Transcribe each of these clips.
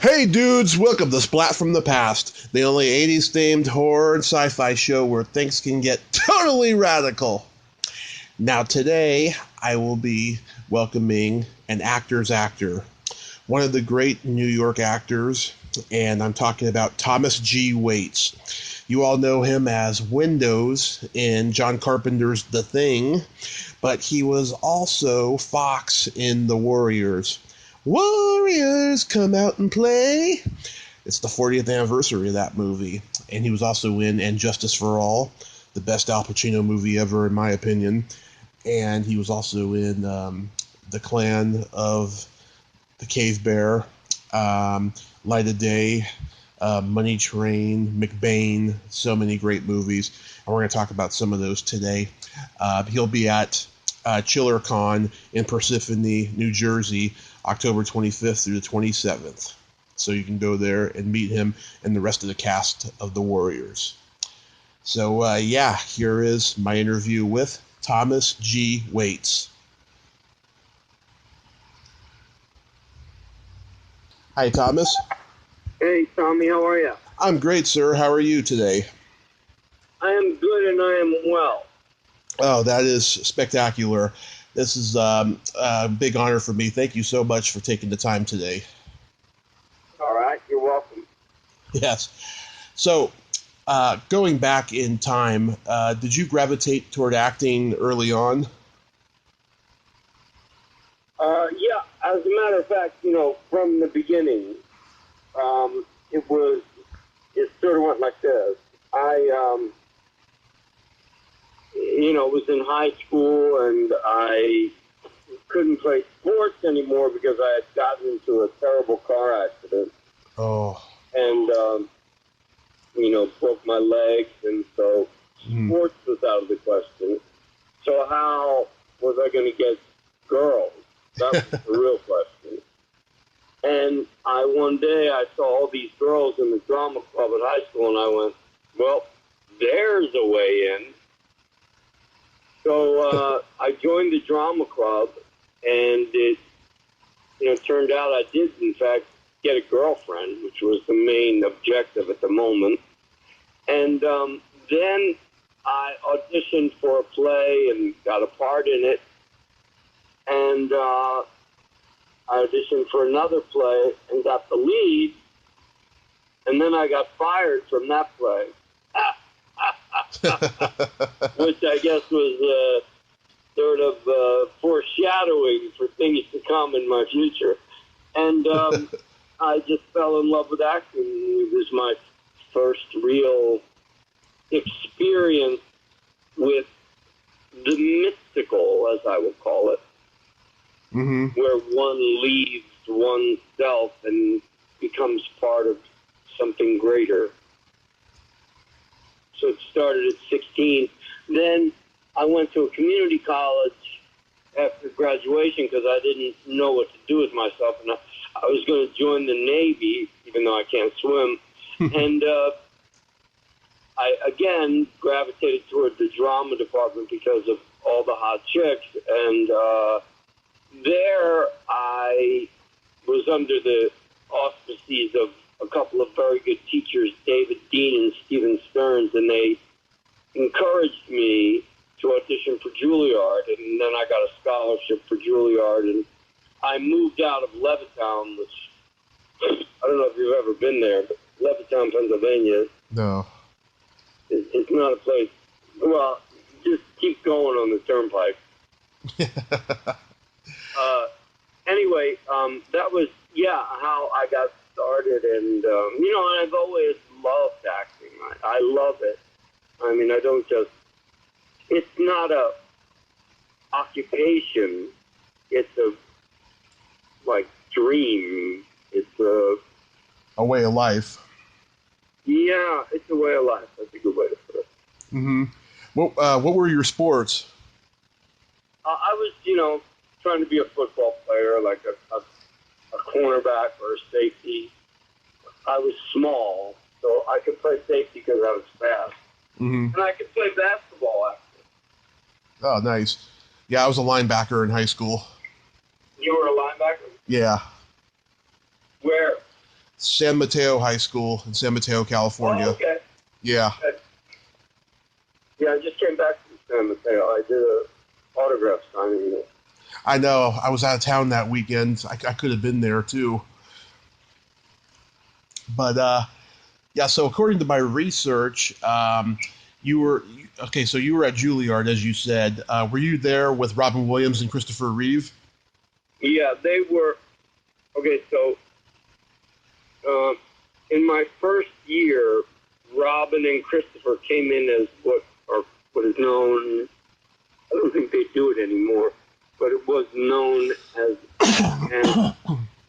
Hey dudes, welcome to Splat from the Past, the only 80s themed horror and sci-fi show where things can get totally radical. Now today, I will be welcoming an actor's actor, one of the great New York actors, and I'm talking about Thomas G. Waits. You all know him as Windows in John Carpenter's The Thing, but he was also Fox in The Warriors. Warriors, come out and play. It's the 40th anniversary of that movie. And he was also in And Justice for All, the best Al Pacino movie ever, in my opinion. And he was also in The Clan of the Cave Bear, Light of Day, Money Train, McBain, so many great movies. And we're going to talk about some of those today. He'll be at ChillerCon in Parsippany, New Jersey, October 25th through the 27th. So you can go there and meet him and the rest of the cast of The Warriors. So, here is my interview with Thomas G. Waits. Hi, Thomas. Hey, Tommy, how are you? I'm great, sir. How are you today? I am good and I am well. Oh, that is spectacular. This is a big honor for me. Thank you so much for taking the time today. All right, you're welcome. Yes. So, going back in time, did you gravitate toward acting early on? Yeah, as a matter of fact, from the beginning, it sort of went like this. I was in high school and I couldn't play sports anymore because I had gotten into a terrible car accident. Oh. And, broke my legs, and so sports was out of the question. So how was I going to get girls? That was the real question. And one day I saw all these girls in the drama club at high school, and I went, well, there's a way in. So I joined the drama club, and it turned out I did, in fact, get a girlfriend, which was the main objective at the moment. And then I auditioned for a play and got a part in it. And I auditioned for another play and got the lead. And then I got fired from that play. Which I guess was sort of foreshadowing for things to come in my future. And I just fell in love with acting. It was my first real experience with the mystical, as I would call it, where one leaves oneself and becomes part of something greater. So it started at 16. Then I went to a community college after graduation because I didn't know what to do with myself. And I was going to join the Navy, even though I can't swim. And I, again, gravitated toward the drama department because of all the hot chicks. And there I was under the auspices of a couple of very good teachers, David Dean and Stephen Stearns, and they encouraged me to audition for Juilliard, and then I got a scholarship for Juilliard, and I moved out of Levittown, which I don't know if you've ever been there, but Levittown, Pennsylvania. No. It's not a place. Well, just keep going on the turnpike. Anyway, that was, how I got started, and, and I've always loved acting. I love it. I mean, I don't just, it's not a occupation. It's a, dream. It's a way of life. Yeah, it's a way of life. That's a good way to put it. Mm-hmm. What were your sports? I was, trying to be a football player, like a cornerback or a safety. I was small, so I could play safety because I was fast. And I could play basketball actually. Oh, nice. Yeah, I was a linebacker in high school. You were a linebacker? Yeah. Where? San Mateo High School in San Mateo, California. Oh, okay. Yeah. Okay. Yeah, I just came back from San Mateo. I did a autograph signing. I know. I was out of town that weekend. I could have been there too. But yeah. So according to my research, you were So you were at Juilliard, as you said. Were you there with Robin Williams and Christopher Reeve? Yeah, they were. Okay, so in my first year, Robin and Christopher came in as what is known. I don't think they do it anymore, but it was known as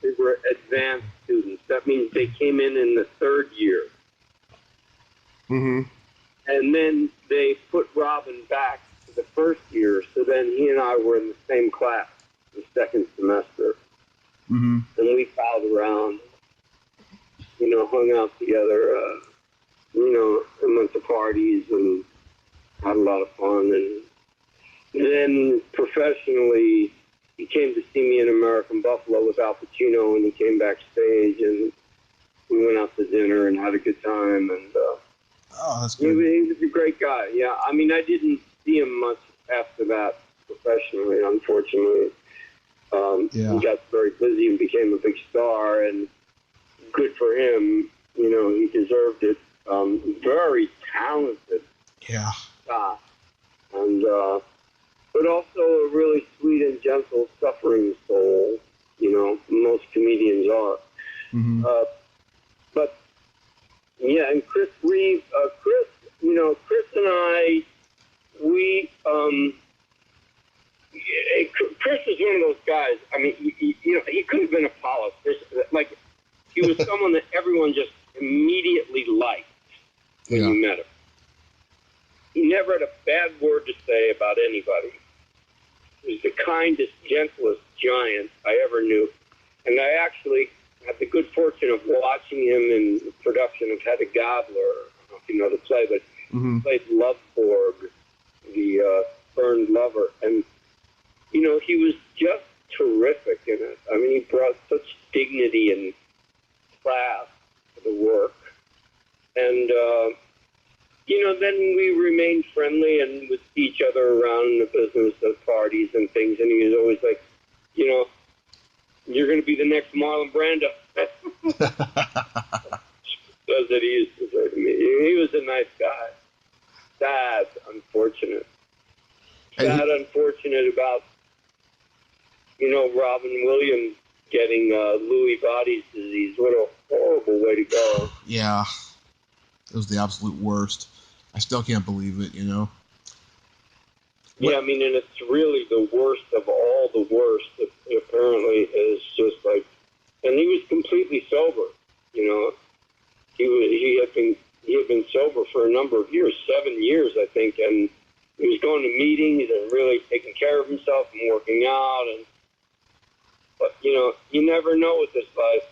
they were advanced students. That means they came in the third year. Mm-hmm. And then they put Robin back to the first year, so then he and I were in the same class the second semester. Mm-hmm. And we palled around, hung out together, and went to parties and had a lot of fun. And then professionally, he came to see me in American Buffalo with Al Pacino, and he came backstage, and we went out to dinner and had a good time. And oh, that's good. he was a great guy. Yeah, I mean, I didn't see him much after that professionally, unfortunately. Yeah. He got very busy and became a big star, and good for him. He deserved it. Very talented. Yeah. Guy. And but also a really sweet and gentle, suffering soul. Most comedians are. Mm-hmm. But yeah, and Chris Reeve, Chris and I, Chris is one of those guys. I mean, he could have been a politician. Like, he was someone that everyone just immediately liked when you met him. He never had a bad word to say about anybody. He was the kindest, gentlest giant I ever knew. And I actually had the good fortune of watching him in the production of Hedda Gabler. I don't know if you know the play, but he played Loveborg, the burned lover. And, he was just terrific in it. I mean, he brought such dignity and class to the work. And, then we remained friendly and would see each other around in the business at parties and things. And he was always like, you're going to be the next Marlon Brando. That's what he used to say to me. He was a nice guy. Sad, unfortunate. Sad, unfortunate about, Robin Williams getting Lewy bodies disease. What a horrible way to go. Yeah. It was the absolute worst. I still can't believe it, Yeah, I mean, and it's really the worst of all the worst. It apparently is just like, and he was completely sober. He had been sober for a number of years, 7 years, I think, and he was going to meetings and really taking care of himself and working out. But you never know with this life.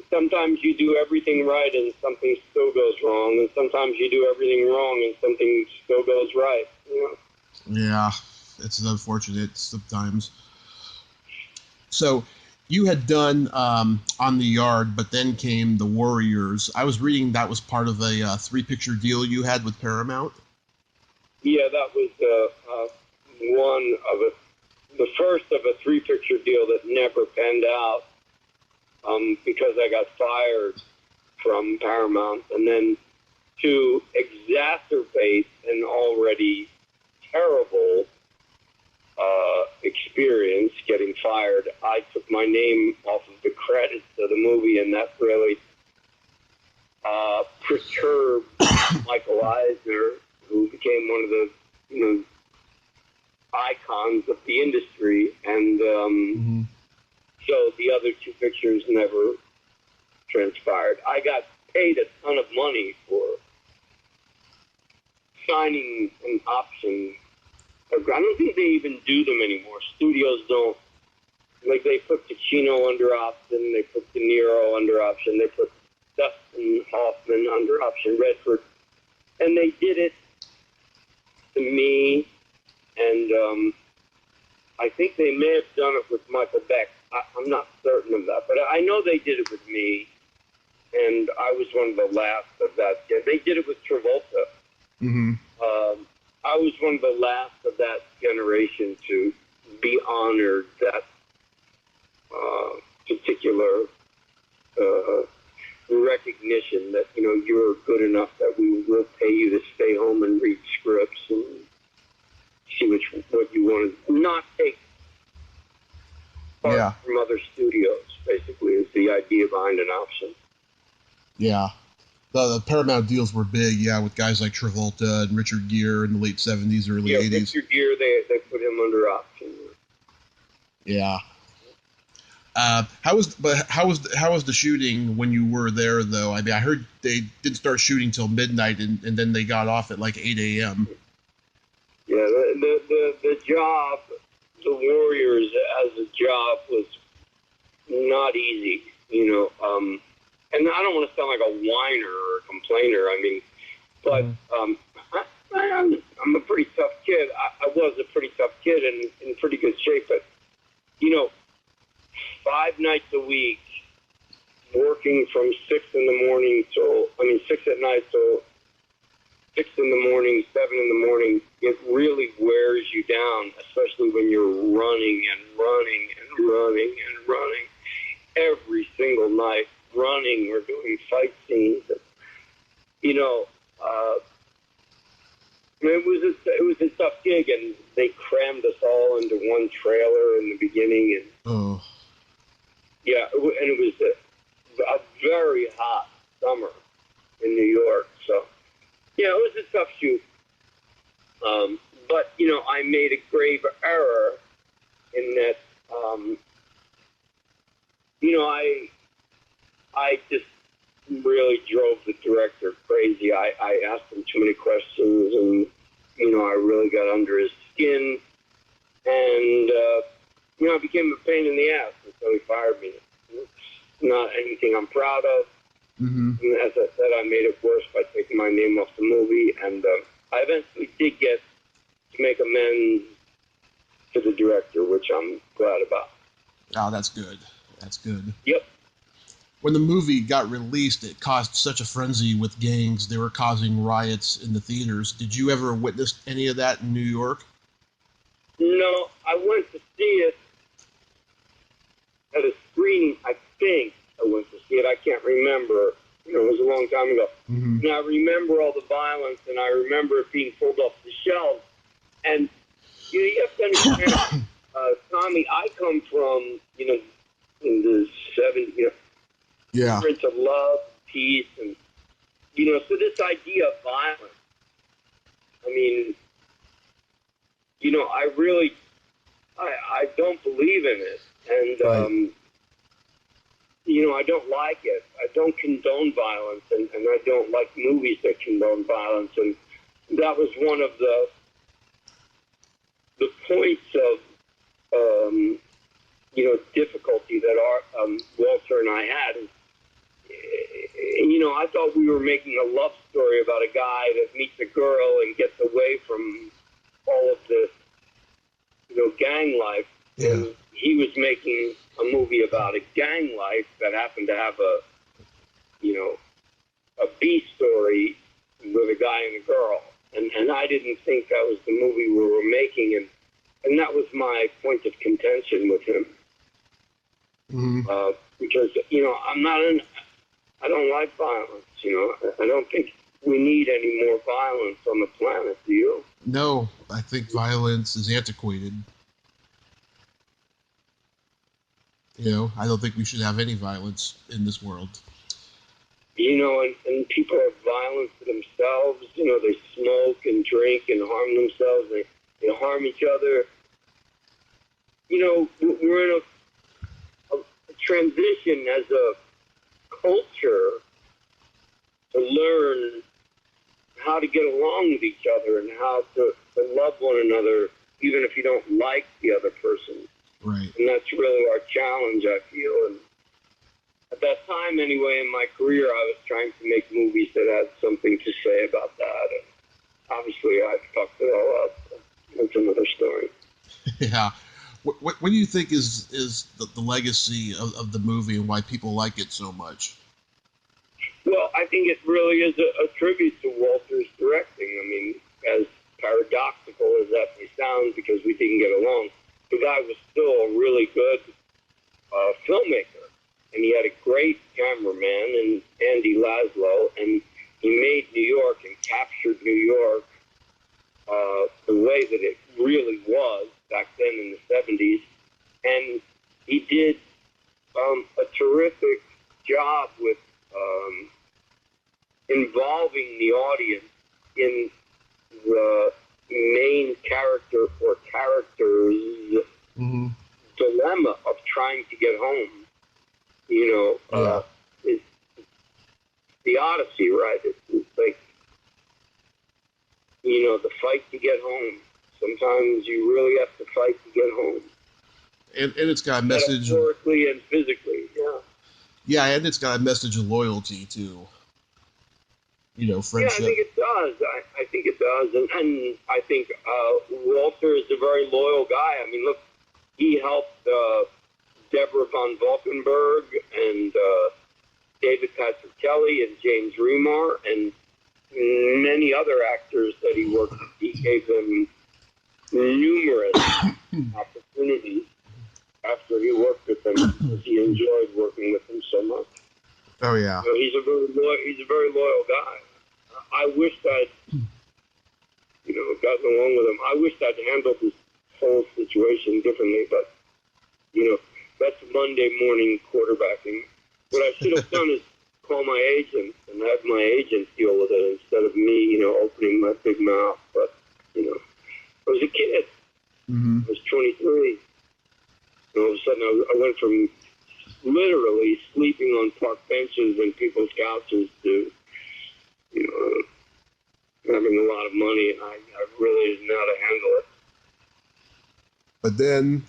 Sometimes you do everything right and something still goes wrong, and sometimes you do everything wrong and something still goes right. Yeah, it's unfortunate sometimes. So you had done On the Yard, but then came The Warriors. I was reading that was part of a 3-picture deal you had with Paramount. Yeah, that was the first of a 3-picture deal that never panned out because I got fired from Paramount. And then to exacerbate an already terrible experience getting fired, I took my name off of the credits of the movie, and that really perturbed Michael Eisner, who became one of the icons of the industry, and so the other 2 pictures never transpired. I got paid a ton of money for signing an option. I don't think they even do them anymore. Studios don't. Like, they put Pacino under option, they put De Niro under option, they put Dustin Hoffman under option, Redford, and they did it to me, and I think they may have done it with Michael Beck. I'm not certain of that, but I know they did it with me. I was one of the last of that. They did it with Travolta. Mm-hmm. I was one of the last of that generation to be honored that particular recognition that, you know, you're good enough that we will pay you to stay home and read scripts and see what you want to not take part from other studios, basically, is the idea behind an option. Yeah. The Paramount deals were big, with guys like Travolta and Richard Gere in the late 70s, early 80s. Richard Gere, they put him under option. Yeah. How was the shooting when you were there, though? I mean, I heard they didn't start shooting till midnight, and then they got off at like 8 a.m. Yeah, the job, the Warriors as a job was not easy, you know. And I don't want to sound like a whiner or a complainer. I mean, but I'm a pretty tough kid. I was a pretty tough kid and in pretty good shape. But, you know, 5 nights a week, working from 6 at night till 6 in the morning, 7 in the morning, it really wears you down, especially when you're running and running and running and running every single night. Running or doing fight scenes, you know, it was a tough gig, and they crammed us all into one trailer in the beginning, and and it was a very hot summer in New York, so yeah, it was a tough shoot. But you know, I made a grave error in that, you know, I just really drove the director crazy. I asked him too many questions, and, you know, I really got under his skin. And, you know, I became a pain in the ass until he fired me. It's not anything I'm proud of. Mm-hmm. And as I said, I made it worse by taking my name off the movie. And I eventually did get to make amends to the director, which I'm glad about. Oh, that's good. That's good. Yep. When the movie got released, it caused such a frenzy with gangs. They were causing riots in the theaters. Did you ever witness any of that in New York? No, I went to see it at a screening. I think I went to see it. I can't remember. You know, it was a long time ago. Mm-hmm. And I remember all the violence, and I remember it being pulled off the shelves. And you have to understand, Tommy, I come from, you know, in the 70s, you know, to love, peace, and, you know, so this idea of violence, I mean, you know, I don't believe in it, and, you know, I don't like it. I don't condone violence, and I don't like movies that condone violence, and that was one of the points of, you know, difficulty that Walter and I had. You know, I thought we were making a love story about a guy that meets a girl and gets away from all of this, you know, gang life. Yeah. And he was making a movie about a gang life that happened to have a, you know, a B story with a guy and a girl. And I didn't think that was the movie we were making. And that was my point of contention with him. Mm-hmm. Because, you know, I don't like violence, you know. I don't think we need any more violence on the planet, do you? No, I think violence is antiquated. You know, I don't think we should have any violence in this world. You know, and people are violent to themselves. You know, they smoke and drink and harm themselves. They harm each other. You know, we're in a transition as a culture to learn how to get along with each other and how to love one another, even if you don't like the other person. Right. And that's really our challenge, I feel. And at that time, anyway, in my career, I was trying to make movies that had something to say about that. And obviously, I fucked it all up. That's another story. Yeah. What do you think is the legacy of the movie and why people like it so much? Well, I think it really is a tribute to Walter's directing. I mean, as paradoxical as that may sound, because we didn't get along, the guy was still a really good filmmaker. And he had a great cameraman in Andy Laszlo, and he made New York and captured New York the way that it really was back then in the 70s. And he did a terrific job with involving the audience in the main character or characters' dilemma of trying to get home. You know, it's the Odyssey, right? It's like, you know, the fight to get home. Sometimes you really have to fight to get home. And it's got a message. Metaphorically and physically, yeah. Yeah, and it's got a message of loyalty, too. You know, friendship. Yeah, I think it does. I think it does. And I think Walter is a very loyal guy. I mean, look, he helped Deborah von Valkenburg and David Patrick Kelly and James Remar and many other actors that he worked with. He gave them numerous opportunities after he worked with them because he enjoyed working with them so much. Oh yeah. So he's a very loyal guy. I wished I'd gotten along with him. I wished I'd handled this whole situation differently, but that's Monday morning quarterbacking. What I should have done is call my agent and have my agent deal with it instead of me, opening my big mouth. But I was a kid. I was 23. And all of a sudden, I went from literally sleeping on park benches and people's couches to, having a lot of money, and I really didn't know how to handle it. But then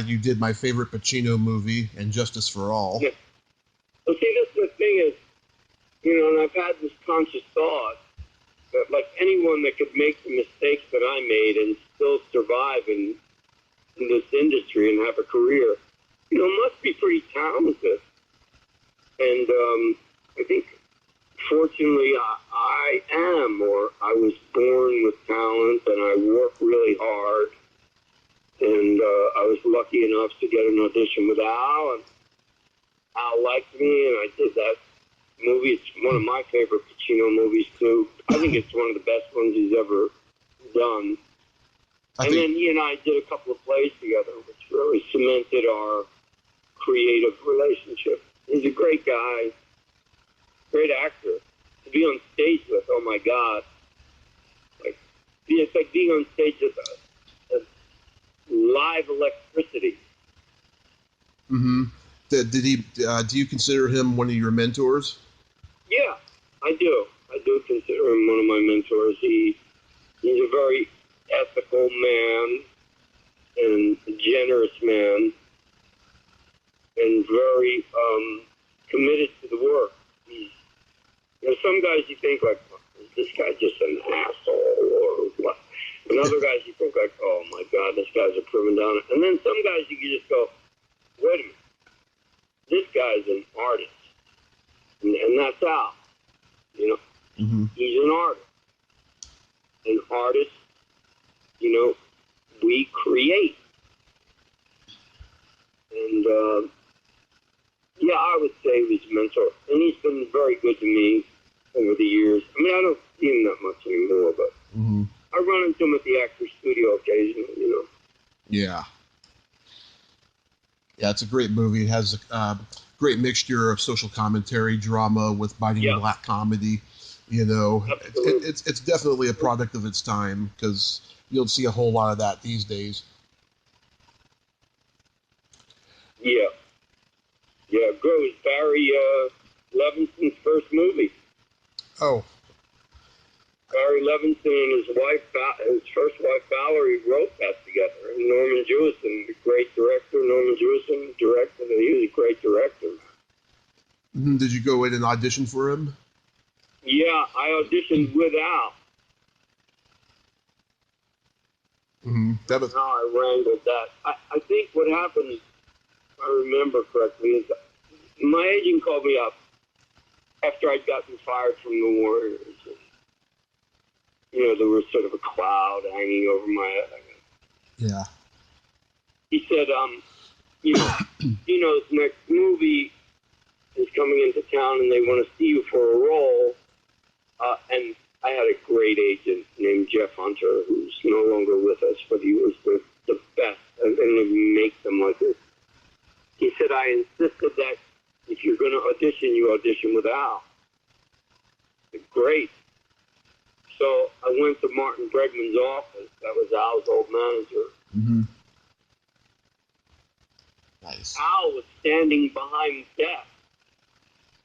you did my favorite Pacino movie, And Justice for All. Yeah. Well, see, this is the thing is, and I've had this conscious thought that, like anyone that could make the mistakes that I made and still survive in this industry and have a career, must be pretty talented. And I think, fortunately, I am, or I was born with talent, and I work really hard. And I was lucky enough to get an audition with Al, and Al liked me, and I did that movie. It's one of my favorite Pacino movies, too. I think it's one of the best ones he's ever done. And then he and I did a couple of plays together, which really cemented our creative relationship. He's a great guy, great actor. To be on stage with, oh my God. It's like being on stage with a live electricity. Mm-hmm. Did he? Do you consider him one of your mentors? Yeah, I do. I do consider him one of my mentors. He's a very ethical man and a generous man and very committed to the work. Some guys you think like, is this guy just an asshole or what? And other guys you think like, oh my God, this guy's a prima donna. And then some guys you can just go, wait a minute, this guy's an artist. And that's Al. He's an artist. An artist, we create. And, I would say he was a mentor. And he's been very good to me over the years. I mean, I don't see him that much anymore, but I run into him at the Actors Studio occasionally, Yeah. Yeah, it's a great movie. It has a great mixture of social commentary, drama with biting black comedy. It's definitely a product of its time because you don't see a whole lot of that these days. Yeah. Yeah, it was Barry Levinson's first movie. Oh. Barry Levinson and his first wife Valerie wrote that together. And Norman Jewison, the great director, Norman Jewison directed it. He was a great director. Mm-hmm. Did you go in and audition for him? Yeah, I auditioned with Al. Mm-hmm. That's how I wrangled that. I think what happened, if I remember correctly, is my agent called me up after I'd gotten fired from the Warriors. And, you know, there was sort of a cloud hanging over my head. Yeah. He said, you know, Dino's next movie is coming into town and they want to see you for a role. And I had a great agent named Jeff Hunter, who's no longer with us, but he was the best, and he makes them like this. He said, I insisted that if you're going to audition, you audition with Al. I said, great. So I went to Martin Bregman's office. That was Al's old manager. Mm-hmm. Nice. Al was standing behind the desk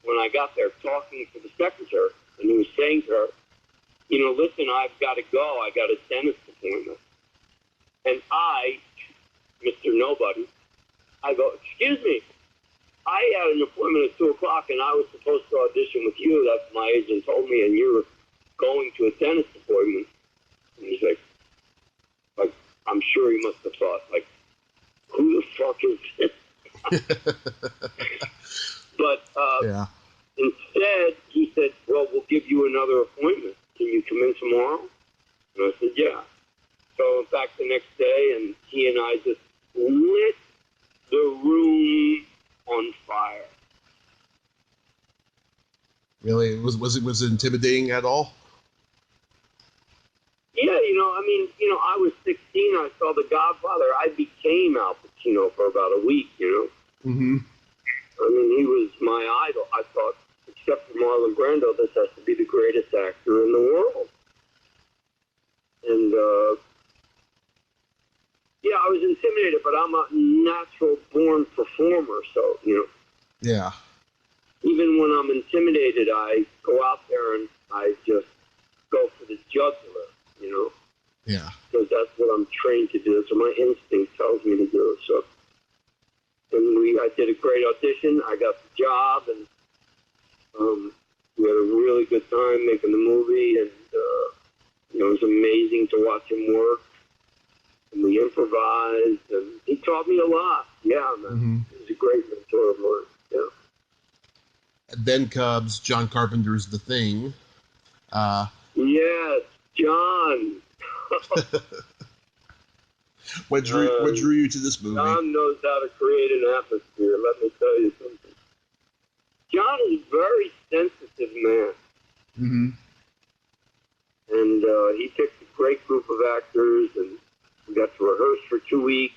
when I got there talking to the secretary, and he was saying to her, you know, listen, I've got to go. I got a dentist appointment. And I, Mr. Nobody, I go, excuse me, I had an appointment at 2 o'clock, and I was supposed to audition with you. That's what my agent told me, and you were going to a dentist appointment. And he's like, I'm sure he must have thought, like, who the fuck is this? But yeah. Instead, he said, well, we'll give you another appointment. Can you come in tomorrow? And I said, yeah. So, in fact, the next day, and he and I just lit the room on fire. Really? Was it intimidating at all? Yeah, I was 16. I saw The Godfather. I became Al Pacino for about a week, Mm-hmm. I mean, he was my idol. I thought, except for Marlon Brando, this has to be the greatest actor in the world. And, I was intimidated, but I'm a natural-born performer, so, Yeah. Even when I'm intimidated, I go out there and I just go for the jugular, Yeah. because that's what I'm trained to do. So my instinct tells me to do it. So, I did a great audition. I got the job, and we had a really good time making the movie, and it was amazing to watch him work. And we improvised, and he taught me a lot. Yeah, man. Mm-hmm. He was a great mentor of mine. Yeah. And then comes John Carpenter's The Thing. Yes, John. What drew you to this movie? John knows how to create an atmosphere, let me tell you something. John is a very sensitive man. Mm-hmm. And he picked a great group of actors, and we got to rehearse for 2 weeks.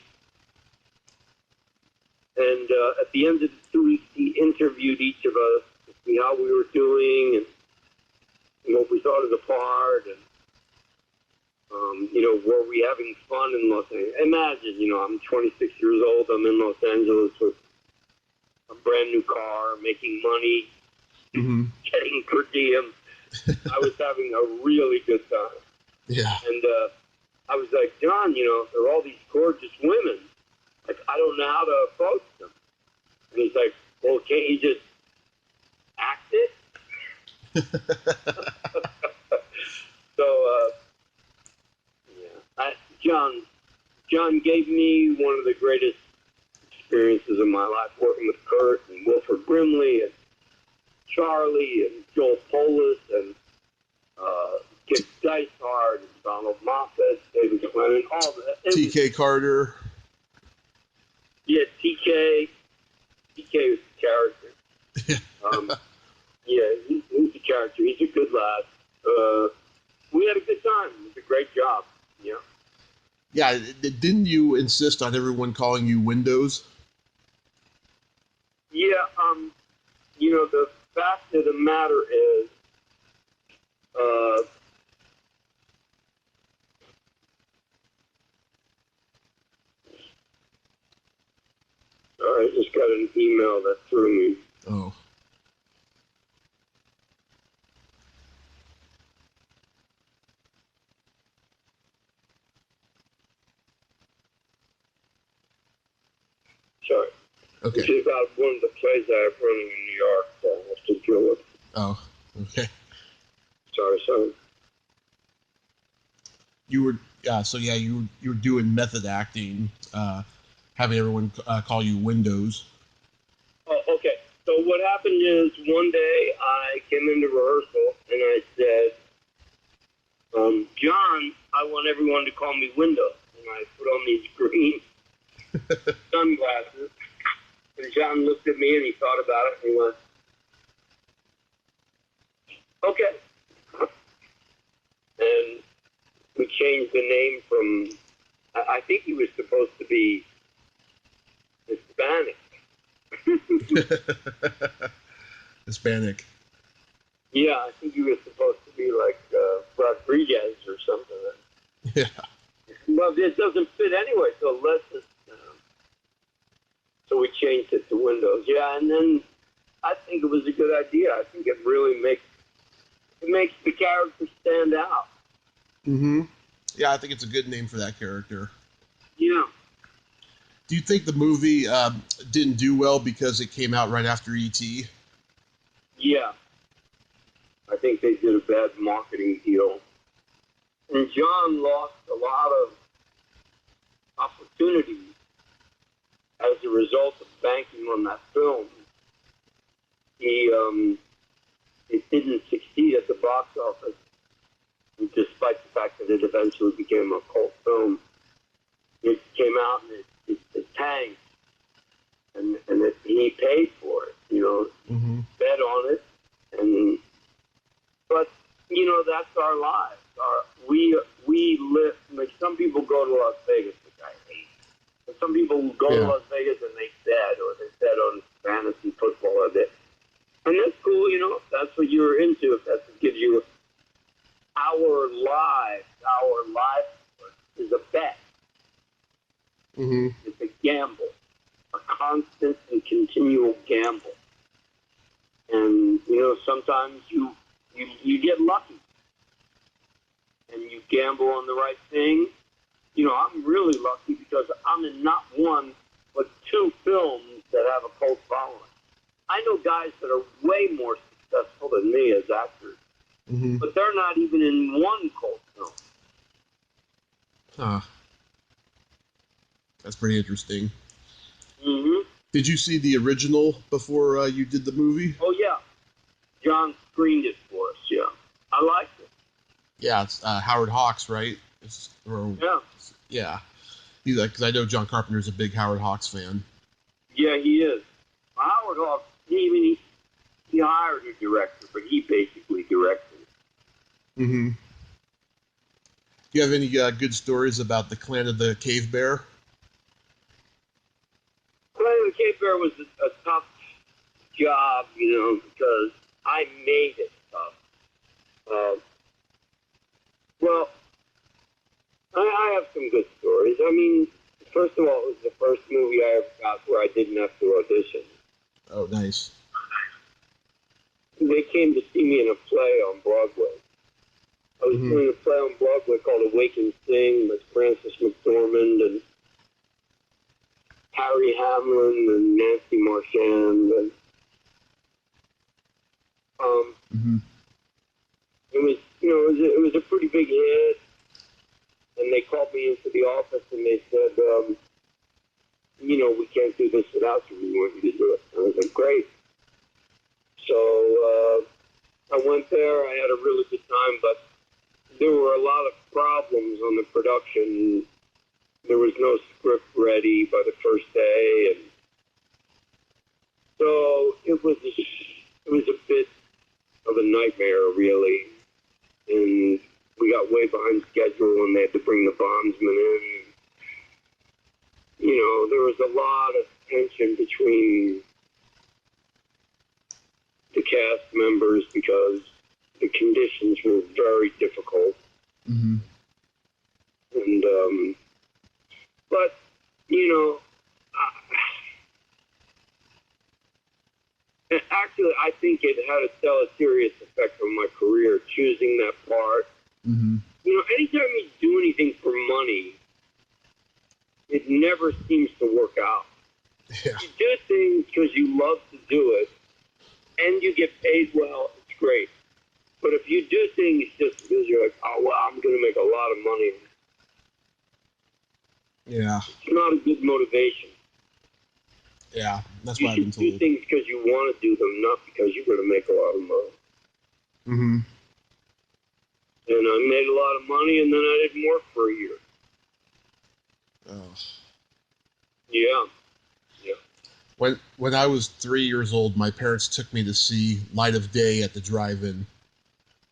And at the end of the 2 weeks, he interviewed each of us to see how we were doing and what we thought of the part, and were we having fun in Los Angeles? Imagine, I'm 26 years old. I'm in Los Angeles with a brand new car, making money, mm-hmm. getting per diem. I was having a really good time. Yeah. And I was like, John, there are all these gorgeous women. Like, I don't know how to approach them. And he's like, well, can't you just act it? So, John gave me one of the greatest experiences of my life, working with Kurt and Wilford Brimley and Charlie and Joel Polis and Dick Dysart and Donald Moffat, David Clennon, all that. T.K. Carter. Yeah, TK. TK was the character. He's a character. He's a good lad. We had a good time. It was a great job. Yeah. Yeah, didn't you insist on everyone calling you Windows? Yeah, the fact of the matter is, I just got an email that threw me. Oh. Sorry. Okay. It's about one of the plays I have running in New York that I have to deal with. Oh, okay. Sorry. You were you were doing method acting, having everyone call you Windows. Oh, okay. So what happened is one day I came into rehearsal and I said, John, I want everyone to call me Window. And I put on these green sunglasses. And John looked at me and he thought about it and he went, okay. And we changed the name from, I think he was supposed to be Hispanic. Hispanic. Yeah, I think he was supposed to be like Rodriguez or something. Yeah. Well, it doesn't fit anyway, so let's just, so we changed it to Windows. Yeah, and then I think it was a good idea. I think it really makes the character stand out. Mm-hmm. Yeah, I think it's a good name for that character. Yeah. Do you think the movie didn't do well because it came out right after E.T.? Yeah. I think they did a bad marketing deal. And John lost a lot of opportunities as a result of banking on that film. It didn't succeed at the box office, despite the fact that it eventually became a cult film. It came out and it tanked, and he paid for it, Mm-hmm. bet on it, but that's our lives. We live, like some people go to Las Vegas, which I hate. And some people go to Las Vegas and they bet on fantasy football a bit. And that's cool, if that's what you're into, if that's what gives you our life is a bet. Mm-hmm. It's a gamble, a constant and continual gamble. And, sometimes you get lucky and you gamble on the right thing. I'm really lucky because I'm in not one, but 2 films that have a cult following. I know guys that are way more successful than me as actors, Mm-hmm. but they're not even in one cult film. Huh. That's pretty interesting. Mm-hmm. Did you see the original before you did the movie? Oh, yeah. John screened it for us, yeah. I liked it. Yeah, it's Howard Hawks, right? Yeah. He's like, because I know John Carpenter's a big Howard Hawks fan. Yeah, he is. Howard Hawks, he hired a director, but he basically directed it. Mm-hmm. Do you have any good stories about the Clan of the Cave Bear? Clan of the Cave Bear was a tough job, because I made it tough. Well, I have some good stories. I mean, first of all, it was the first movie I ever got where I didn't have to audition. Oh, nice. They came to see me in a play on Broadway. I was doing a play on Broadway called Awake and Sing with Frances McDormand and Harry Hamlin and Nancy Marchand. And, it was a pretty big hit. And they called me into the office and they said, we can't do this without you. We want you to do it. I was like, great. So I went there. I had a really good time, but there were a lot of problems on the production. There was no script ready by the first day, and so it was a bit of a nightmare, really. And we got way behind schedule, and they had to bring the bondsman in. There was a lot of tension between the cast members because the conditions were very difficult. Mm-hmm. And, but, actually, I think it had a deleterious effect on my career, choosing that part. Mm-hmm. Anytime you do anything for money, it never seems to work out. Yeah. You do things because you love to do it, and you get paid well, it's great. But if you do things just because you're like, oh, well, I'm going to make a lot of money, Yeah. it's not a good motivation. Yeah, that's You what I've been should do told. things because you want to do them, not because you're going to make a lot of money. Mm-hmm. And I made a lot of money, and then I didn't work for a year. Oh. Yeah. When I was 3 years old, my parents took me to see Light of Day at the drive-in.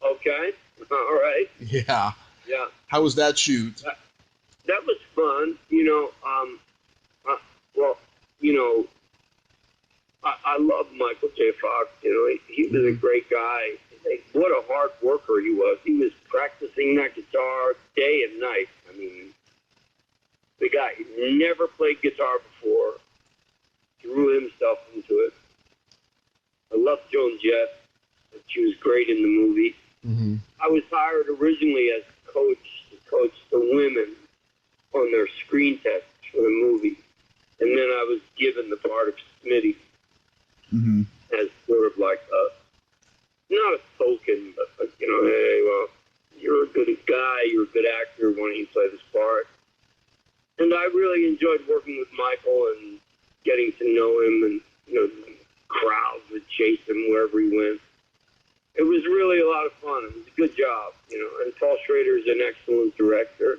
Okay. All right. Yeah. Yeah. How was that shoot? That was fun. Well, I love Michael J. Fox. He was a great guy. What a hard worker he was. He was practicing that guitar day and night. I mean, the guy never played guitar before, threw himself into it. I love Joan Jett. She was great in the movie. Mm-hmm. I was hired originally as coach to coach the women on their screen tests for the movie. And then I was given the part of Smitty as sort of like not a token, but hey, well, you're a good guy, you're a good actor, why don't you play this part? And I really enjoyed working with Michael and getting to know him, and crowds would chase him wherever he went. It was really a lot of fun. It was a good job, and Paul Schrader is an excellent director.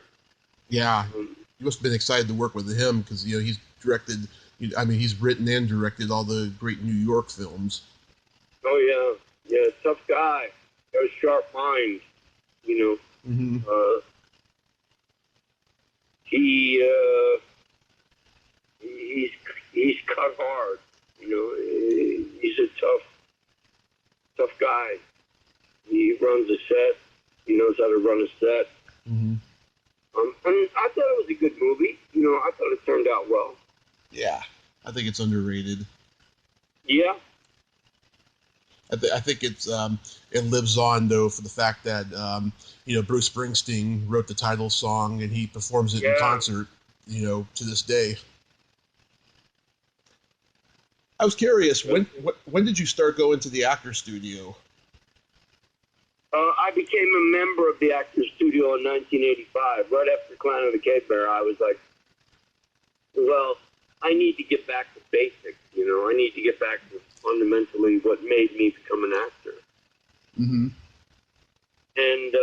Yeah, you must have been excited to work with him because he's directed. I mean, he's written and directed all the great New York films. Oh yeah, tough guy. Got a sharp mind. He's cut hard. He's a tough guy. He runs a set. He knows how to run a set. Mm-hmm. And I thought it was a good movie. I thought it turned out well. Yeah, I think it's underrated. Yeah. I think it lives on though for the fact that Bruce Springsteen wrote the title song and he performs it in concert to this day. I was curious, when did you start going to the actor studio? I became a member of the Actors Studio in 1985. Right after Clan of the Cave Bear, I was like, well, I need to get back to basics. I need to get back to fundamentally what made me become an actor. Mm-hmm. And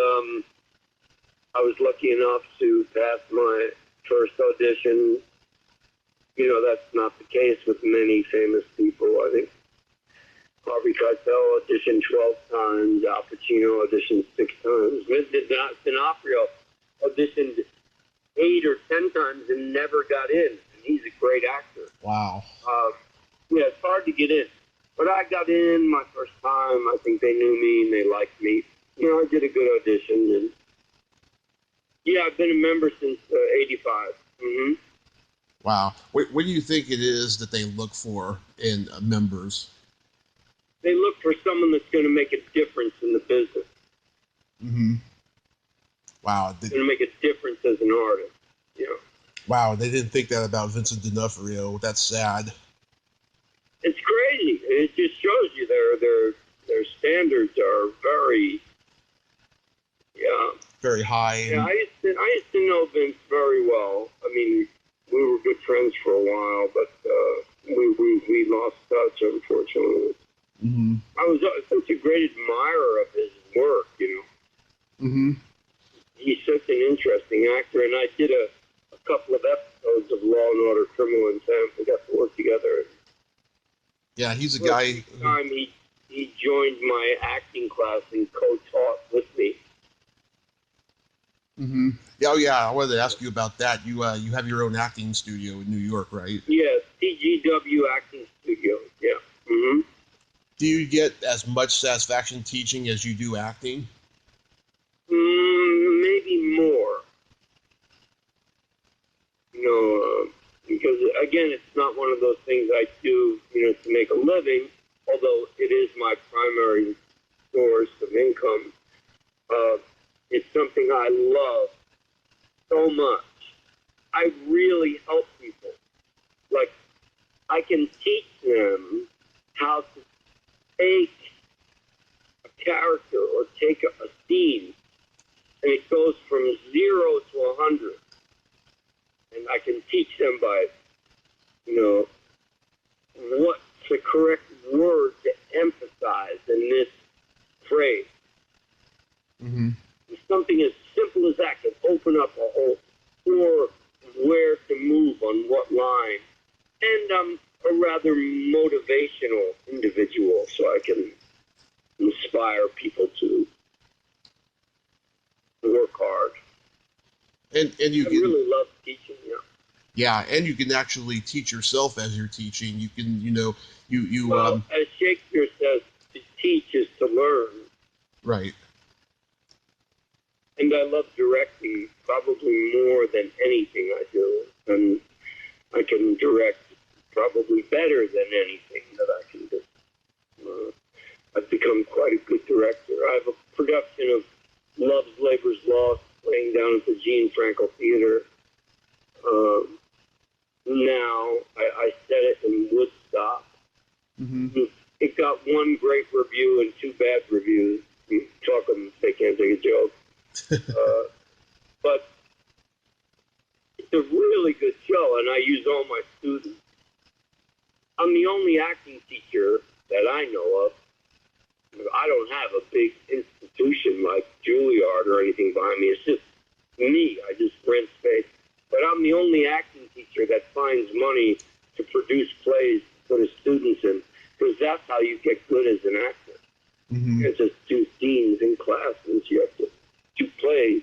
I was lucky enough to pass my first audition. That's not the case with many famous people. I think Harvey Keitel auditioned 12 times. Al Pacino auditioned 6 times. Vincent D'Onofrio auditioned 8 or 10 times and never got in. And he's a great actor. Wow. It's hard to get in. But I got in my first time. I think they knew me and they liked me. I did a good audition. And I've been a member since 85. Mm-hmm. Wow. What do you think it is that they look for in members? They look for someone that's going to make a difference in the business. Mm-hmm. Wow. Going to make a difference as an artist. Wow, they didn't think that about Vincent D'Onofrio. That's sad. It's crazy. It just shows you their standards are very very high. Yeah, I used to know Vince very well. I mean, we were good friends for a while, but we lost touch, unfortunately. Mm-hmm. I was such a great admirer of his work, Mm-hmm. He's such an interesting actor, and I did a couple of episodes of Law and Order: Criminal Intent. We got to work together. Yeah, he's a guy. Time he joined my acting class and co-taught with me. Mm-hmm. Yeah, oh yeah. I wanted to ask you about that. You have your own acting studio in New York, right? Yes, TGW Acting Studio. Yeah. Mm-hmm. Do you get as much satisfaction teaching as you do acting? Maybe more. Because again, it's not one of those things I do, to make a living. Although it is my primary source of income, it's something I love so much. I really help people. Like, I can teach them how to take a character or take a scene, and it goes from 0 to 100. And I can teach them by, what's the correct word to emphasize in this phrase. Mm-hmm. Something as simple as that can open up a whole, or where to move on what line. And I'm a rather motivational individual, so I can inspire people to work hard. And you I can really love teaching, and you can actually teach yourself as you're teaching. You can, Well, as Shakespeare says, to teach is to learn. Right. And I love directing probably more than anything I do. And I can direct probably better than anything that I can do. I've become quite a good director. I have a production of Love's Labor's Lost playing down at the Gene Frankel Theater. Now, I set it in Woodstock. Mm-hmm. It got one great review and two bad reviews. You talk them, they can't take a joke. But it's a really good show, and I use all my students. I'm the only acting teacher that I know of. I don't have a big institution like Juilliard or anything behind me. It's just me. I just rent space. But I'm the only acting teacher that finds money to produce plays for the students in, because that's how you get good as an actor. Mm-hmm. You just do scenes in classes. You have to do plays.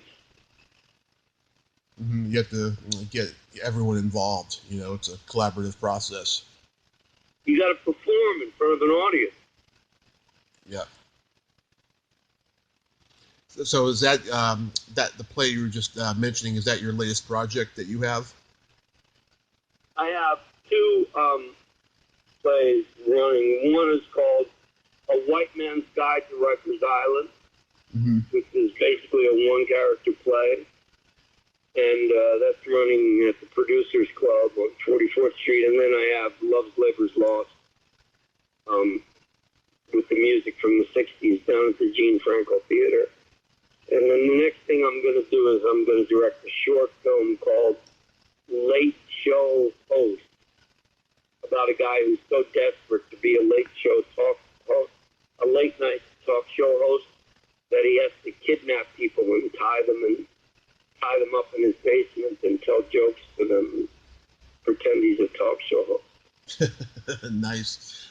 Mm-hmm. You have to get everyone involved. It's a collaborative process. You got to perform in front of an audience. Yeah. So is that that the play you were just mentioning? Is that your latest project that you have? I have two plays running. One is called A White Man's Guide to Rikers Island, mm-hmm. which is basically a one-character play. And that's running at the Producers Club on 44th Street. And then I have Love's Labor's Lost with the music from the 60s down at the Gene Frankel Theater. And then the next thing I'm going to do is I'm going to direct a short film called Late Show Host, about a guy who's so desperate to be a late night talk show host that he has to kidnap people and tie them up in his basement and tell jokes to them and pretend he's a talk show host. Nice.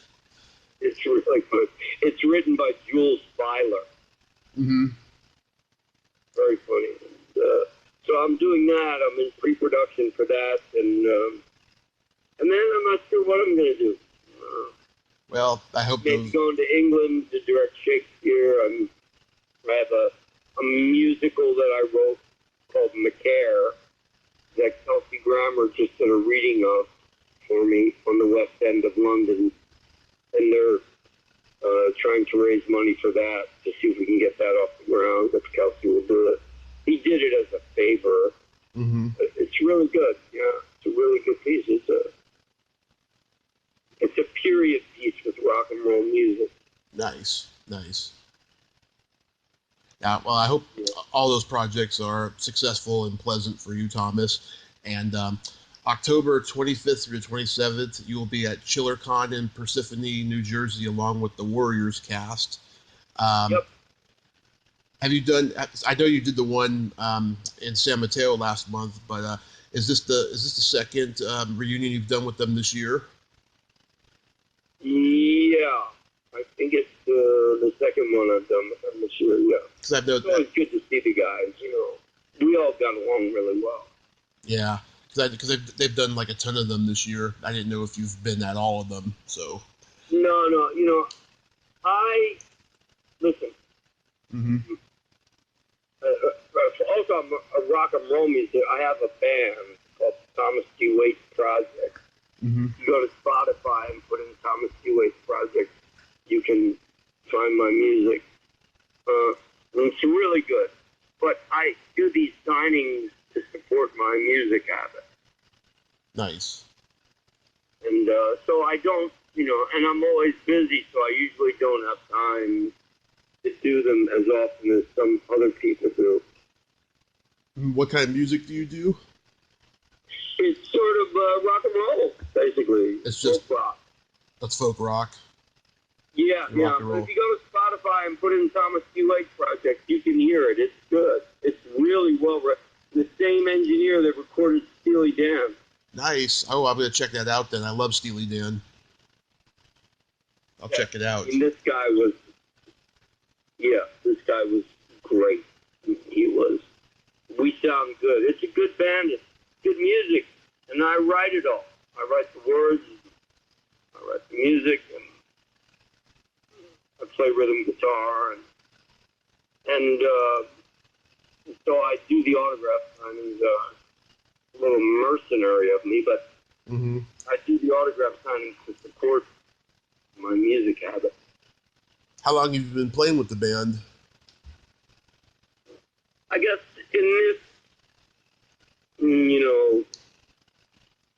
It's really good. It's written by Jules Speiler. Mm-hmm. Very funny. So I'm doing that. I'm in pre-production for that, and then I'm not sure what I'm going to do. Well, I hope maybe going to England to direct Shakespeare. I have a musical that I wrote called McCare that Kelsey Grammer just did a reading of for me on the West End of London, and they're trying to raise money for that to see if we can get that off the ground, if Kelsey will do it. He did it as a favor. Mm-hmm. It's really good. Yeah, it's a really good piece. It's a period piece with rock and roll music. Nice. Yeah, well, I hope all those projects are successful and pleasant for you, Thomas. And October 25th through the 27th, you will be at ChillerCon in Parsippany, New Jersey, along with the Warriors cast. Yep. Have you done? I know you did the one in San Mateo last month, but is this the second reunion you've done with them this year? Yeah, I think it's the second one I've done with them this year. Yeah, because I've noticed it's always good to see the guys. We all got along really well. Yeah, because they've done like a ton of them this year. I didn't know if you've been at all of them. So no, I listen. Mm-hmm. Also, I'm a rock and roll music. I have a band called Thomas T. Waits Project. Mm-hmm. You go to Spotify and put in Thomas T. Waits Project, you can find my music. It's really good. But I do these signings to support my music habit. Nice. And so I don't, and I'm always busy, so I usually don't have time to do them as often as some other people do. What kind of music do you do? It's sort of rock and roll, basically. It's just folk rock. That's folk rock. Yeah, And yeah. rock and roll. If you go to Spotify and put in Thomas G. Lake Project, you can hear it. It's good. It's really well written. The same engineer that recorded Steely Dan. Nice. Oh, I'm going to check that out then. I love Steely Dan. I'll check it out. And this guy was great. We sound good. It's a good band. It's good music. And I write it all. I write the words. I write the music. And I play rhythm guitar. And so I do the autograph signings. A little mercenary of me, but I do the autograph signings to support my music habit. How long have you been playing with the band? I guess in this,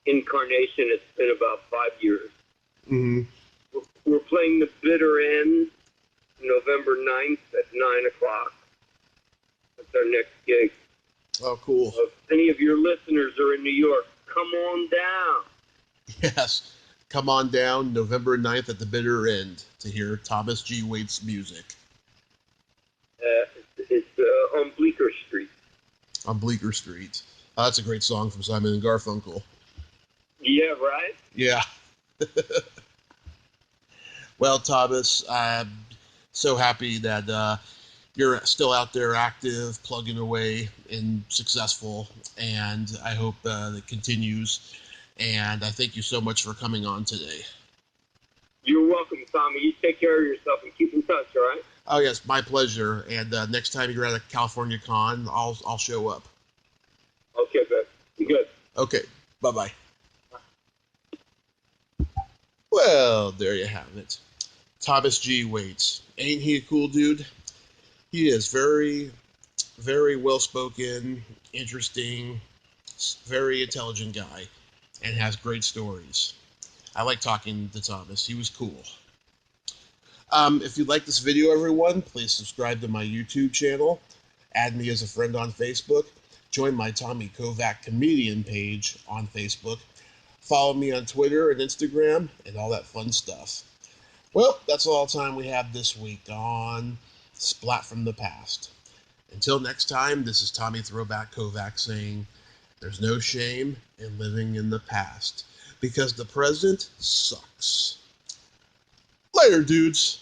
incarnation, it's been about 5 years. We're playing the bitter end November 9th at 9 o'clock. That's our next gig. Oh, cool. So if any of your listeners are in New York, come on down. Yes. Come on down November 9th at the bitter end to hear Thomas G. Waite's music. It's on Bleecker Street. On Bleecker Street. Oh, that's a great song from Simon and Garfunkel. Yeah, right? Yeah. Well, Thomas, I'm so happy that you're still out there active, plugging away, and successful, and I hope it continues. And I thank you so much for coming on today. You're welcome, Tommy. You take care of yourself and keep in touch, all right? Oh, yes, my pleasure. And next time you're at a California con, I'll show up. Okay, babe. You good? Okay, bye-bye. Well, there you have it. Thomas G. Waits. Ain't he a cool dude? He is very, very well-spoken, interesting, very intelligent guy, and has great stories. I like talking to Thomas. He was cool. If you like this video, everyone, please subscribe to my YouTube channel. Add me as a friend on Facebook. Join my Tommy Kovac comedian page on Facebook. Follow me on Twitter and Instagram and all that fun stuff. Well, that's all the time we have this week on Splat from the Past. Until next time, this is Tommy Throwback Kovac saying, there's no shame in living in the past, because the present sucks. Later, dudes.